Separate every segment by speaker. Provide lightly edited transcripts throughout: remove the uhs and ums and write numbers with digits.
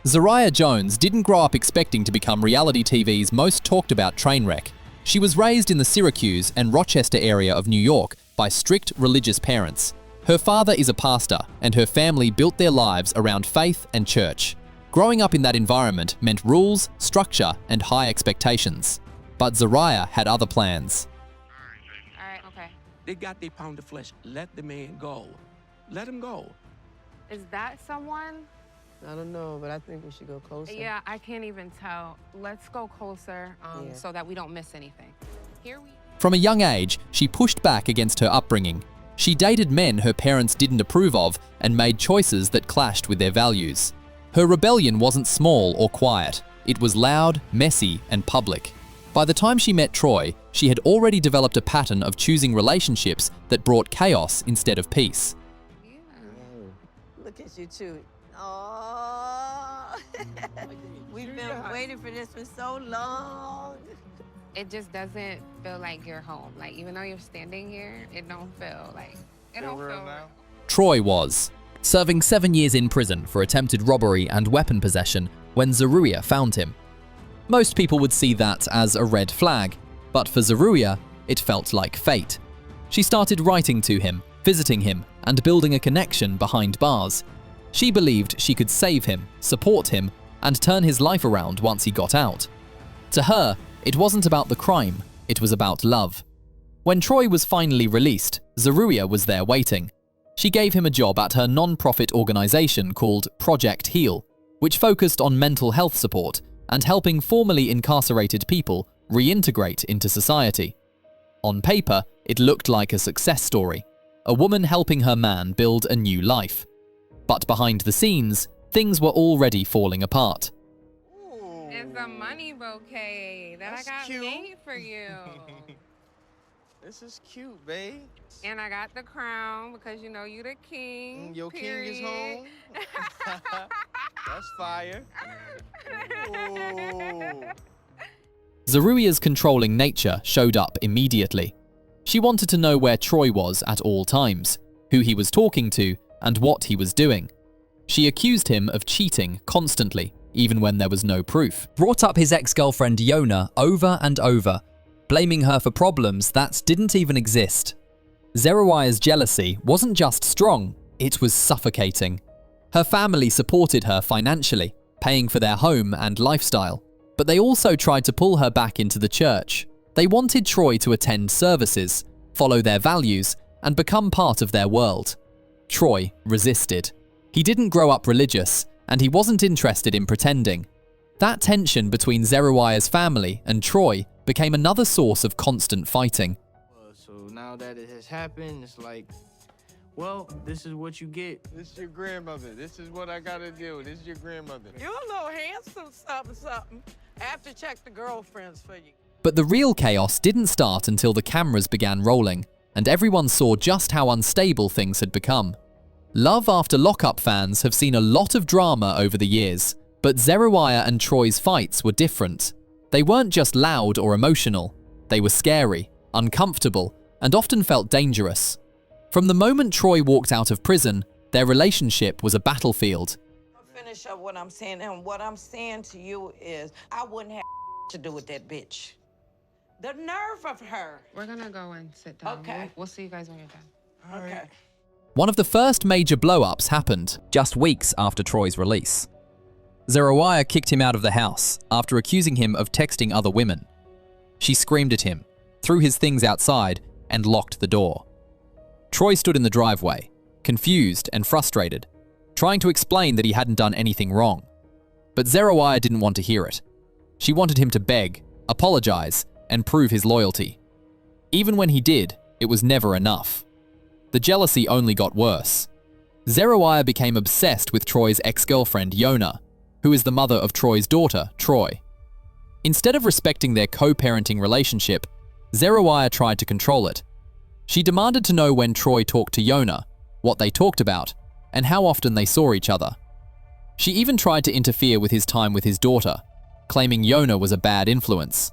Speaker 1: Zeruiah Jones didn't grow up expecting to become reality TV's most talked about train wreck. She was raised in the Syracuse and Rochester area of New York by strict religious parents. Her father is a pastor, and her family built their lives around faith and church. Growing up in that environment meant rules, structure, and high expectations. But Zeruiah had other plans.
Speaker 2: All right, okay.
Speaker 3: They got their pound of flesh. Let the man go. Let him go.
Speaker 2: Is that someone?
Speaker 4: I don't know, but I think we should go closer.
Speaker 2: Yeah, I can't even tell. Let's go closer
Speaker 4: Yeah.
Speaker 2: so that we don't miss anything. Here we...
Speaker 1: From a young age, she pushed back against her upbringing. She dated men her parents didn't approve of and made choices that clashed with their values. Her rebellion wasn't small or quiet. It was loud, messy, and public. By the time she met Troy, she had already developed a pattern of choosing relationships that brought chaos instead of peace.
Speaker 2: Yeah.
Speaker 4: Look at you two. Oh, we've been waiting for this for so long.
Speaker 2: It just doesn't feel like you're home. Like, even though you're standing here, it don't feel like... It don't feel real.
Speaker 1: Troy was serving 7 years in prison for attempted robbery and weapon possession when Zeruiah found him. Most people would see that as a red flag, but for Zeruiah, it felt like fate. She started writing to him, visiting him, and building a connection behind bars. She believed she could save him, support him, and turn his life around once he got out. To her, it wasn't about the crime, it was about love. When Troy was finally released, Zeruiah was there waiting. She gave him a job at her non-profit organization called Project Heal, which focused on mental health support and helping formerly incarcerated people reintegrate into society. On paper, it looked like a success story, a woman helping her man build a new life. But behind the scenes, things were already falling apart.
Speaker 2: Ooh. It's a money bouquet that I got made for you.
Speaker 5: This is cute, babe.
Speaker 2: And I got the crown because you know you the king.
Speaker 5: Your
Speaker 2: period.
Speaker 5: king is home. That's fire. Ooh.
Speaker 1: Zeruiah's controlling nature showed up immediately. She wanted to know where Troy was at all times, who he was talking to, and what he was doing. She accused him of cheating constantly, even when there was no proof. Brought up his ex-girlfriend Yona over and over, blaming her for problems that didn't even exist. Zeruiah's jealousy wasn't just strong, it was suffocating. Her family supported her financially, paying for their home and lifestyle, but they also tried to pull her back into the church. They wanted Troy to attend services, follow their values, and become part of their world. Troy resisted. He didn't grow up religious, and he wasn't interested in pretending. That tension between Zeruiah's family and Troy became another source of constant fighting.
Speaker 5: So now that it has happened, it's like, well, this is what you get.
Speaker 6: This is your grandmother. This is what I gotta do. This is your grandmother.
Speaker 4: You're a little handsome something. I have to check the girlfriends for you.
Speaker 1: But the real chaos didn't start until the cameras began rolling, and everyone saw just how unstable things had become. Love After Lockup fans have seen a lot of drama over the years, but Zeruiah and Troy's fights were different. They weren't just loud or emotional. They were scary, uncomfortable, and often felt dangerous. From the moment Troy walked out of prison, their relationship was a battlefield.
Speaker 7: I'll finish up what I'm saying, and what I'm saying to you is I wouldn't have to do with that bitch. The nerve of her.
Speaker 2: We're gonna go and sit down.
Speaker 7: Okay.
Speaker 2: We'll see you guys when you're done.
Speaker 7: Okay.
Speaker 1: One of the first major blow-ups happened just weeks after Troy's release. Zeruiah kicked him out of the house after accusing him of texting other women. She screamed at him, threw his things outside, and locked the door. Troy stood in the driveway, confused and frustrated, trying to explain that he hadn't done anything wrong. But Zeruiah didn't want to hear it. She wanted him to beg, apologize, and prove his loyalty. Even when he did, it was never enough. The jealousy only got worse. Zeruiah became obsessed with Troy's ex-girlfriend Yona, who is the mother of Troy's daughter, Troy. Instead of respecting their co-parenting relationship, Zeruiah tried to control it. She demanded to know when Troy talked to Yona, what they talked about, and how often they saw each other. She even tried to interfere with his time with his daughter, claiming Yona was a bad influence.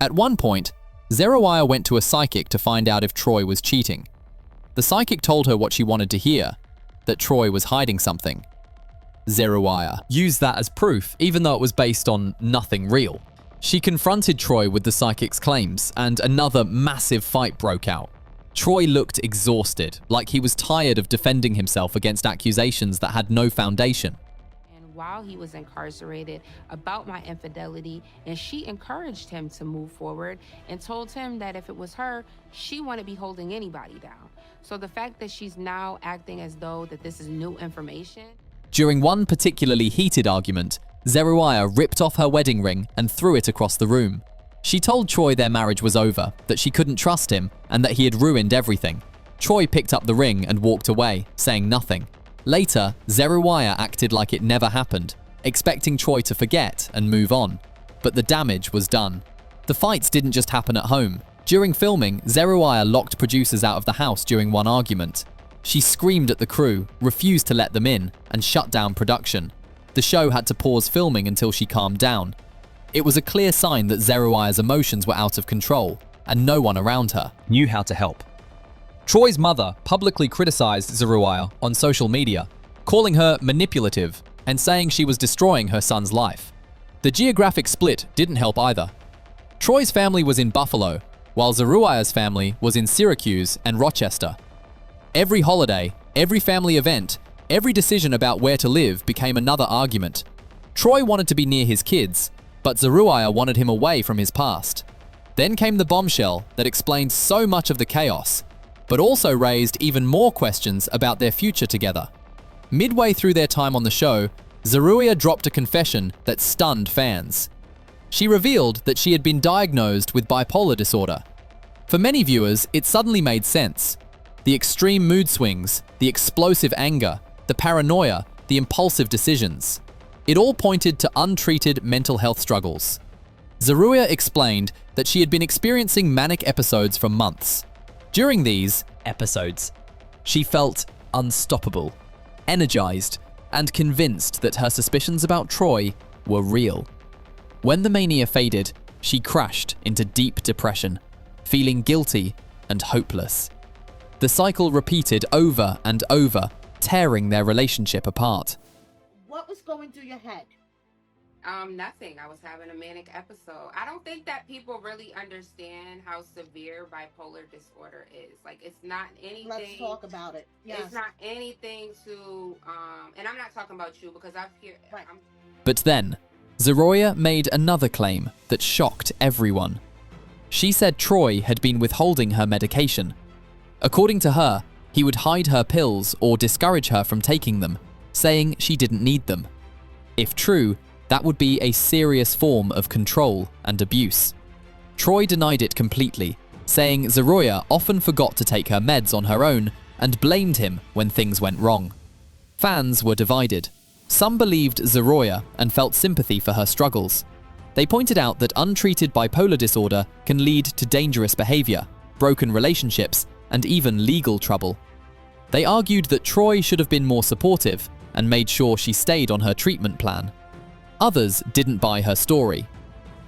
Speaker 1: At one point, Zeruiah went to a psychic to find out if Troy was cheating. The psychic told her what she wanted to hear, that Troy was hiding something. Zeruiah used that as proof, even though it was based on nothing real. She confronted Troy with the psychic's claims, and another massive fight broke out. Troy looked exhausted, like he was tired of defending himself against accusations that had no foundation.
Speaker 2: And while he was incarcerated, about my infidelity, and she encouraged him to move forward and told him that if it was her, she wouldn't be holding anybody down. So the fact that she's now acting as though that this is new information.
Speaker 1: During one particularly heated argument, Zeruiah ripped off her wedding ring and threw it across the room. She told Troy their marriage was over, that she couldn't trust him, and that he had ruined everything. Troy picked up the ring and walked away, saying nothing. Later, Zeruiah acted like it never happened, expecting Troy to forget and move on. But the damage was done. The fights didn't just happen at home. During filming, Zeruiah locked producers out of the house during one argument. She screamed at the crew, refused to let them in, and shut down production. The show had to pause filming until she calmed down. It was a clear sign that Zeruiah's emotions were out of control, and no one around her knew how to help. Troy's mother publicly criticized Zeruiah on social media, calling her manipulative and saying she was destroying her son's life. The geographic split didn't help either. Troy's family was in Buffalo, while Zeruiah's family was in Syracuse and Rochester. Every holiday, every family event, every decision about where to live became another argument. Troy wanted to be near his kids, but Zeruiah wanted him away from his past. Then came the bombshell that explained so much of the chaos, but also raised even more questions about their future together. Midway through their time on the show, Zeruiah dropped a confession that stunned fans. She revealed that she had been diagnosed with bipolar disorder. For many viewers, it suddenly made sense. The extreme mood swings, the explosive anger, the paranoia, the impulsive decisions. It all pointed to untreated mental health struggles. Zeruiah explained that she had been experiencing manic episodes for months. During these episodes, she felt unstoppable, energized, and convinced that her suspicions about Troy were real. When the mania faded, she crashed into deep depression, feeling guilty and hopeless. The cycle repeated over and over, tearing their relationship apart.
Speaker 8: What was going through your head?
Speaker 2: Nothing. I was having a manic episode. I don't think that people really understand how severe bipolar disorder is. Like, it's not anything.
Speaker 8: Let's talk about it. Yes.
Speaker 2: It's not anything to, and I'm not talking about you because I've heard.
Speaker 8: Right.
Speaker 1: But then, Zeruiah made another claim that shocked everyone. She said Troy had been withholding her medication. According to her, he would hide her pills or discourage her from taking them, saying she didn't need them. If true, that would be a serious form of control and abuse. Troy denied it completely, saying Zeruiah often forgot to take her meds on her own and blamed him when things went wrong. Fans were divided. Some believed Zeruiah and felt sympathy for her struggles. They pointed out that untreated bipolar disorder can lead to dangerous behavior, broken relationships, and even legal trouble. They argued that Troy should have been more supportive and made sure she stayed on her treatment plan. Others didn't buy her story.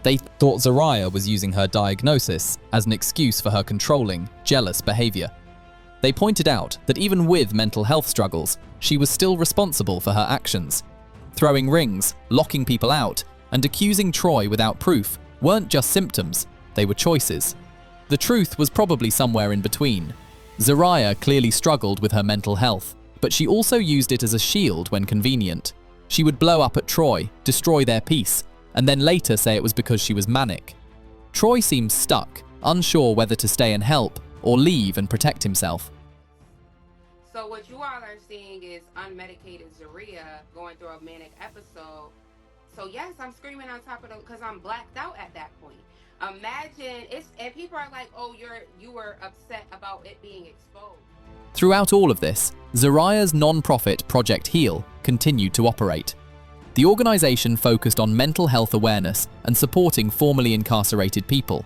Speaker 1: They thought Zeruiah was using her diagnosis as an excuse for her controlling, jealous behavior. They pointed out that even with mental health struggles, she was still responsible for her actions. Throwing rings, locking people out, and accusing Troy without proof weren't just symptoms, they were choices. The truth was probably somewhere in between. Zeruiah clearly struggled with her mental health, but she also used it as a shield when convenient. She would blow up at Troy, destroy their peace, and then later say it was because she was manic. Troy seemed stuck, unsure whether to stay and help or leave and protect himself.
Speaker 2: So what you all are seeing is unmedicated Zeruiah going through a manic episode. So yes, I'm screaming on top of them because I'm blacked out at that point. Imagine and people are like, oh, you were upset about it being exposed.
Speaker 1: Throughout all of this, Zeruiah's non-profit Project Heal continued to operate. The organization focused on mental health awareness and supporting formerly incarcerated people.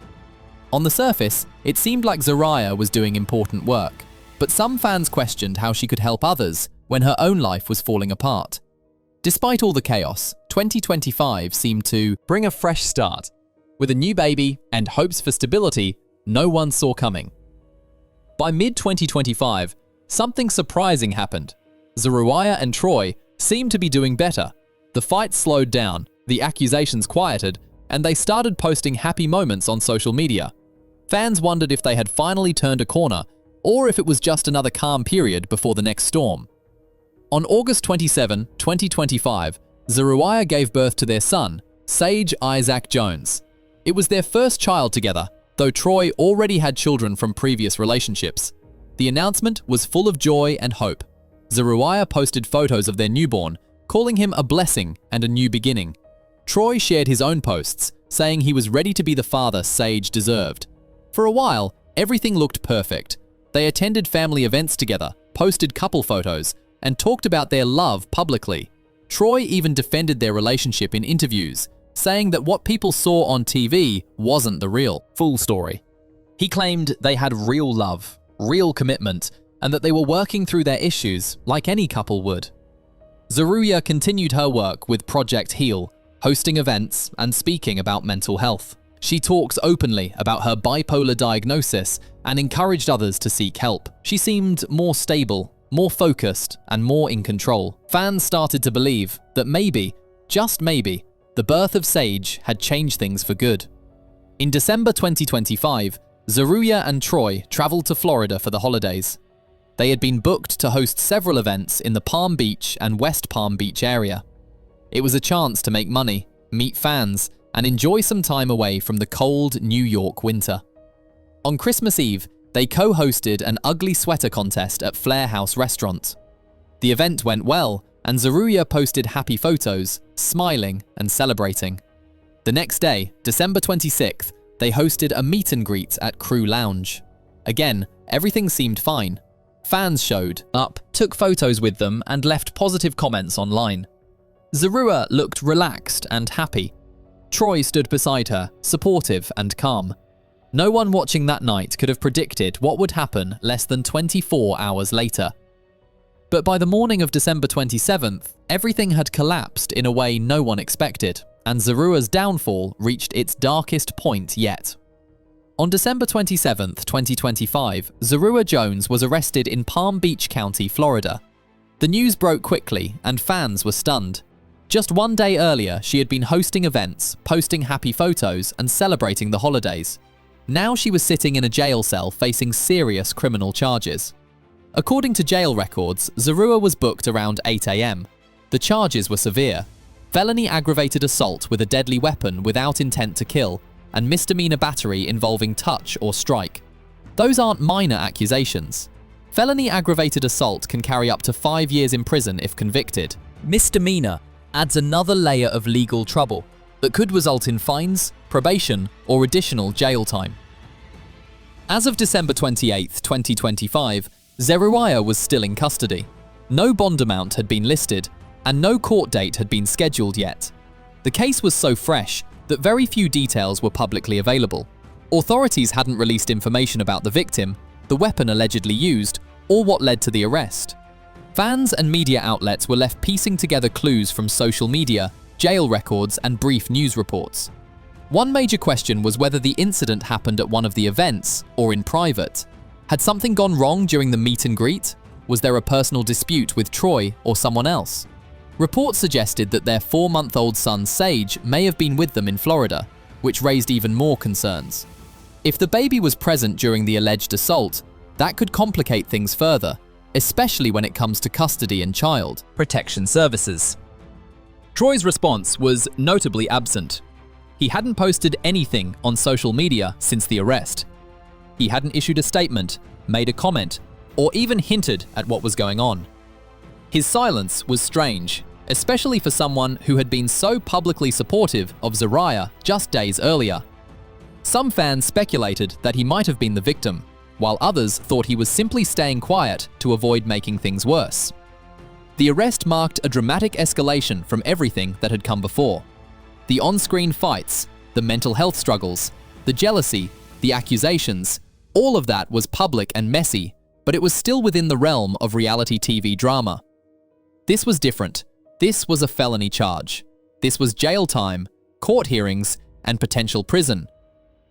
Speaker 1: On the surface, it seemed like Zeruiah was doing important work, but some fans questioned how she could help others when her own life was falling apart. Despite all the chaos, 2025 seemed to bring a fresh start. With a new baby and hopes for stability no one saw coming. By mid-2025, something surprising happened. Zeruiah and Troy seemed to be doing better. The fight slowed down, the accusations quieted, and they started posting happy moments on social media. Fans wondered if they had finally turned a corner, or if it was just another calm period before the next storm. On August 27, 2025, Zeruiah gave birth to their son, Sage Isaac Jones. It was their first child together, though Troy already had children from previous relationships. The announcement was full of joy and hope. Zeruiah posted photos of their newborn, calling him a blessing and a new beginning. Troy shared his own posts, saying he was ready to be the father Sage deserved. For a while, everything looked perfect. They attended family events together, posted couple photos, and talked about their love publicly. Troy even defended their relationship in interviews, saying that what people saw on TV wasn't the real, full story. He claimed they had real love, real commitment, and that they were working through their issues like any couple would. Zeruiah continued her work with Project Heal, hosting events and speaking about mental health. She talks openly about her bipolar diagnosis and encouraged others to seek help. She seemed more stable, more focused, and more in control. Fans started to believe that maybe, just maybe, the birth of Sage had changed things for good. In December 2025, Zeruiah and Troy traveled to Florida for the holidays. They had been booked to host several events in the Palm Beach and West Palm Beach area. It was a chance to make money, meet fans, and enjoy some time away from the cold New York winter. On Christmas Eve, they co-hosted an ugly sweater contest at Flair House Restaurant. The event went well, and Zeruiah posted happy photos, smiling and celebrating. The next day, December 26th, they hosted a meet and greet at Crew Lounge. Again, everything seemed fine. Fans showed up, took photos with them, and left positive comments online. Zeruiah looked relaxed and happy. Troy stood beside her, supportive and calm. No one watching that night could have predicted what would happen less than 24 hours later. But by the morning of December 27th, everything had collapsed in a way no one expected, and Zeruiah's downfall reached its darkest point yet. On December 27th, 2025, Zeruiah Jones was arrested in Palm Beach County, Florida. The news broke quickly, and fans were stunned. Just one day earlier, she had been hosting events, posting happy photos, and celebrating the holidays. Now she was sitting in a jail cell facing serious criminal charges. According to jail records, Zeruiah was booked around 8 a.m. The charges were severe: felony aggravated assault with a deadly weapon without intent to kill, and misdemeanor battery involving touch or strike. Those aren't minor accusations. Felony aggravated assault can carry up to 5 years in prison if convicted. Misdemeanor adds another layer of legal trouble that could result in fines, probation, or additional jail time. As of December 28, 2025, Zeruiah was still in custody. No bond amount had been listed, and no court date had been scheduled yet. The case was so fresh that very few details were publicly available. Authorities hadn't released information about the victim, the weapon allegedly used, or what led to the arrest. Fans and media outlets were left piecing together clues from social media, jail records, and brief news reports. One major question was whether the incident happened at one of the events or in private. Had something gone wrong during the meet and greet? Was there a personal dispute with Troy or someone else? Reports suggested that their 4-month-old son Sage may have been with them in Florida, which raised even more concerns. If the baby was present during the alleged assault, that could complicate things further, especially when it comes to custody and child protection services. Troy's response was notably absent. He hadn't posted anything on social media since the arrest. He hadn't issued a statement, made a comment, or even hinted at what was going on. His silence was strange, especially for someone who had been so publicly supportive of Zeruiah just days earlier. Some fans speculated that he might have been the victim, while others thought he was simply staying quiet to avoid making things worse. The arrest marked a dramatic escalation from everything that had come before. The on-screen fights, the mental health struggles, the jealousy, the accusations, all of that was public and messy, but it was still within the realm of reality TV drama. This was different. This was a felony charge. This was jail time, court hearings, and potential prison.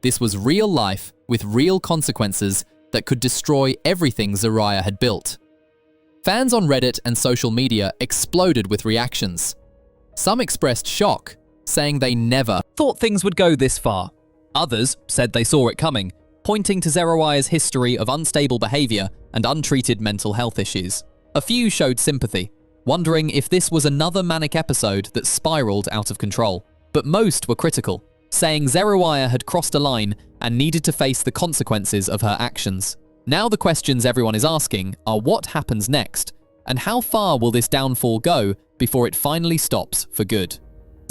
Speaker 1: This was real life with real consequences that could destroy everything Zeruiah had built. Fans on Reddit and social media exploded with reactions. Some expressed shock, saying they never thought things would go this far. Others said they saw it coming, pointing to Zeruiah's history of unstable behavior and untreated mental health issues. A few showed sympathy, wondering if this was another manic episode that spiraled out of control. But most were critical, saying Zeruiah had crossed a line and needed to face the consequences of her actions. Now the questions everyone is asking are what happens next, and how far will this downfall go before it finally stops for good?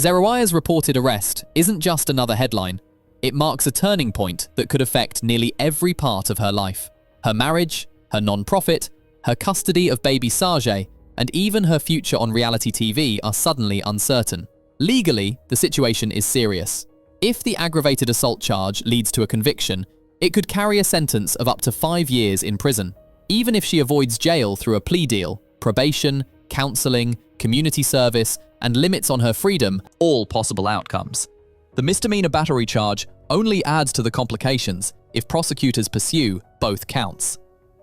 Speaker 1: Zeruiah's reported arrest isn't just another headline. It marks a turning point that could affect nearly every part of her life. Her marriage, her non-profit, her custody of baby Sajay, and even her future on reality TV are suddenly uncertain. Legally, the situation is serious. If the aggravated assault charge leads to a conviction, it could carry a sentence of up to 5 years in prison. Even if she avoids jail through a plea deal, probation, counseling, community service, and limits on her freedom, all possible outcomes. The misdemeanor battery charge only adds to the complications if prosecutors pursue both counts.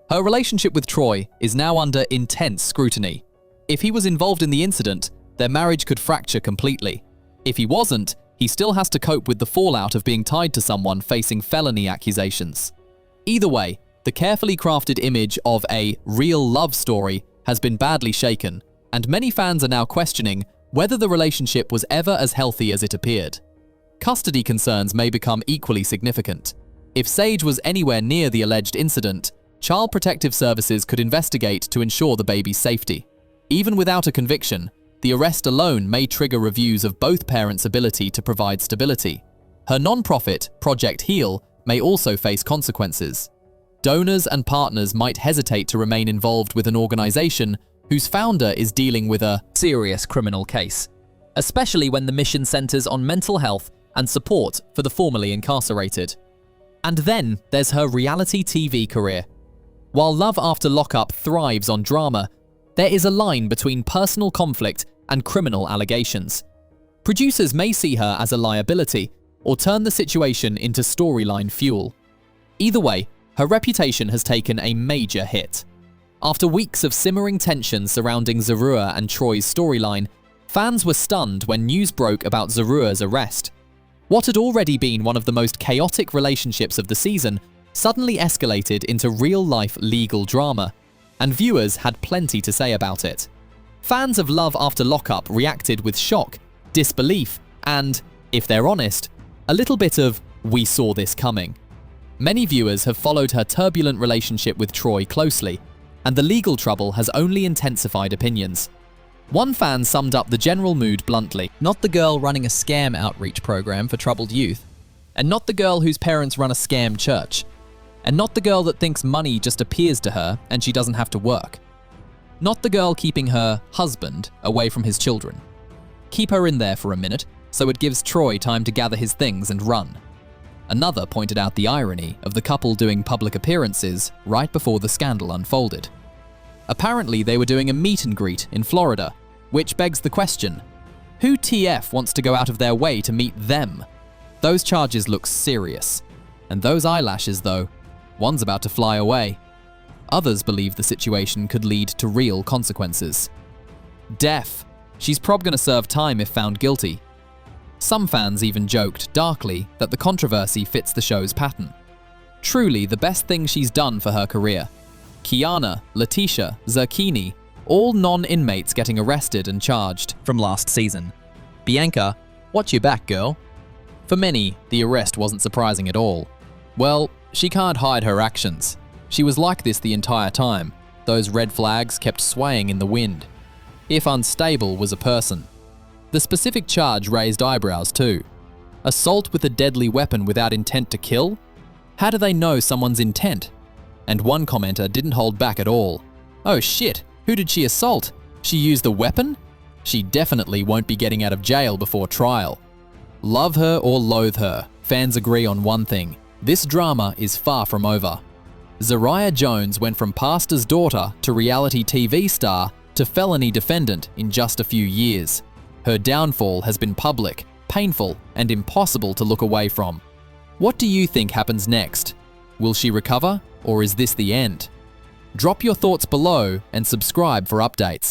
Speaker 1: Her relationship with Troy is now under intense scrutiny. If he was involved in the incident, their marriage could fracture completely. If he wasn't, he still has to cope with the fallout of being tied to someone facing felony accusations. Either way, the carefully crafted image of a real love story has been badly shaken, and many fans are now questioning whether the relationship was ever as healthy as it appeared. Custody concerns may become equally significant. If Sage was anywhere near the alleged incident, Child Protective Services could investigate to ensure the baby's safety. Even without a conviction, the arrest alone may trigger reviews of both parents' ability to provide stability. Her non-profit, Project Heal, may also face consequences. Donors and partners might hesitate to remain involved with an organization whose founder is dealing with a serious criminal case, especially when the mission centers on mental health and support for the formerly incarcerated. And then there's her reality TV career. While Love After Lockup thrives on drama, there is a line between personal conflict and criminal allegations. Producers may see her as a liability or turn the situation into storyline fuel. Either way, her reputation has taken a major hit. After weeks of simmering tension surrounding Zeruiah and Troy's storyline, fans were stunned when news broke about Zeruiah's arrest. What had already been one of the most chaotic relationships of the season suddenly escalated into real-life legal drama, and viewers had plenty to say about it. Fans of Love After Lockup reacted with shock, disbelief, and, if they're honest, a little bit of "we saw this coming." Many viewers have followed her turbulent relationship with Troy closely, and the legal trouble has only intensified opinions. One fan summed up the general mood bluntly: not the girl running a scam outreach program for troubled youth, and not the girl whose parents run a scam church, and not the girl that thinks money just appears to her and she doesn't have to work. Not the girl keeping her husband away from his children. Keep her in there for a minute so it gives Troy time to gather his things and run. Another pointed out the irony of the couple doing public appearances right before the scandal unfolded. Apparently they were doing a meet and greet in Florida, which begs the question, who TF wants to go out of their way to meet them? Those charges look serious. And those eyelashes though, one's about to fly away. Others believe the situation could lead to real consequences. Death. She's probably gonna serve time if found guilty. Some fans even joked darkly that the controversy fits the show's pattern. Truly the best thing she's done for her career. Kiana, Letitia, Zerkini, all non-inmates getting arrested and charged from last season. Bianca, watch your back, girl. For many, the arrest wasn't surprising at all. Well, she can't hide her actions. She was like this the entire time. Those red flags kept swaying in the wind. If unstable was a person. The specific charge raised eyebrows too. Assault with a deadly weapon without intent to kill? How do they know someone's intent? And one commenter didn't hold back at all. Oh shit, who did she assault? She used a weapon? She definitely won't be getting out of jail before trial. Love her or loathe her, fans agree on one thing. This drama is far from over. Zeruiah Jones went from pastor's daughter to reality TV star to felony defendant in just a few years. Her downfall has been public, painful, and impossible to look away from. What do you think happens next? Will she recover, or is this the end? Drop your thoughts below and subscribe for updates.